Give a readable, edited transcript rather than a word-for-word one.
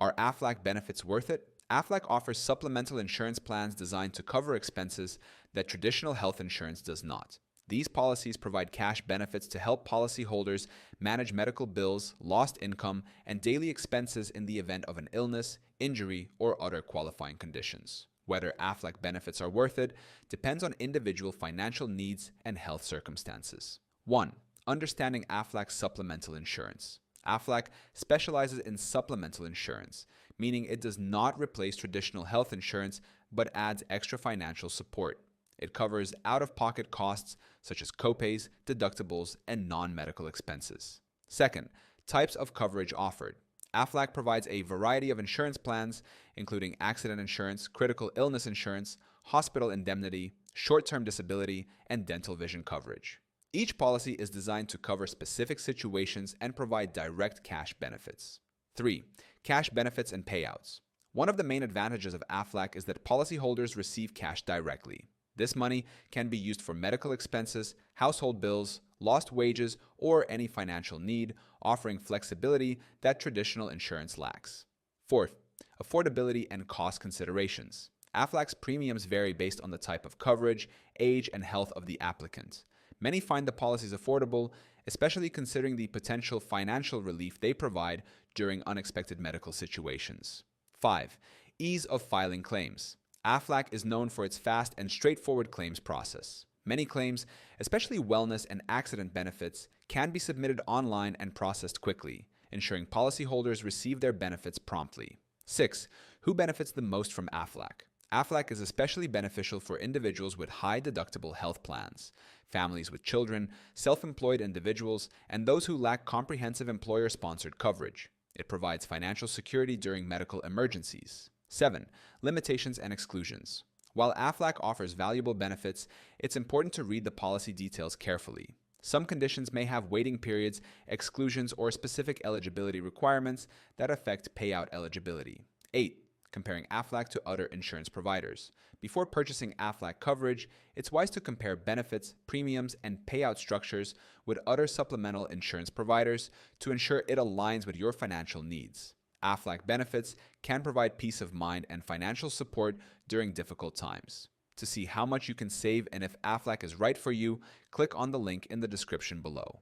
Are Aflac benefits worth it? Aflac offers supplemental insurance plans designed to cover expenses that traditional health insurance does not. These policies provide cash benefits to help policyholders manage medical bills, lost income, and daily expenses in the event of an illness, injury, or other qualifying conditions. Whether Aflac benefits are worth it depends on individual financial needs and health circumstances. 1. Understanding Aflac's supplemental insurance. Aflac specializes in supplemental insurance, meaning it does not replace traditional health insurance but adds extra financial support. It covers out-of-pocket costs such as copays, deductibles, and non-medical expenses. Second, types of coverage offered. Aflac provides a variety of insurance plans, including accident insurance, critical illness insurance, hospital indemnity, short-term disability, and dental vision coverage. Each policy is designed to cover specific situations and provide direct cash benefits. 3. Cash benefits and payouts. One of the main advantages of Aflac is that policyholders receive cash directly. This money can be used for medical expenses, household bills, lost wages, or any financial need, offering flexibility that traditional insurance lacks. 4th, affordability and cost considerations. Aflac's premiums vary based on the type of coverage, age, and health of the applicant. Many find the policies affordable, especially considering the potential financial relief they provide during unexpected medical situations. 5. Ease of filing claims. Aflac is known for its fast and straightforward claims process. Many claims, especially wellness and accident benefits, can be submitted online and processed quickly, ensuring policyholders receive their benefits promptly. 6. Who benefits the most from Aflac? Aflac is especially beneficial for individuals with high deductible health plans, families with children, self-employed individuals, and those who lack comprehensive employer-sponsored coverage. It provides financial security during medical emergencies. 7. Limitations and exclusions. While Aflac offers valuable benefits, it's important to read the policy details carefully. Some conditions may have waiting periods, exclusions, or specific eligibility requirements that affect payout eligibility. 8. Comparing Aflac to other insurance providers. Before purchasing Aflac coverage, it's wise to compare benefits, premiums, and payout structures with other supplemental insurance providers to ensure it aligns with your financial needs. Aflac benefits can provide peace of mind and financial support during difficult times. To see how much you can save and if Aflac is right for you, click on the link in the description below.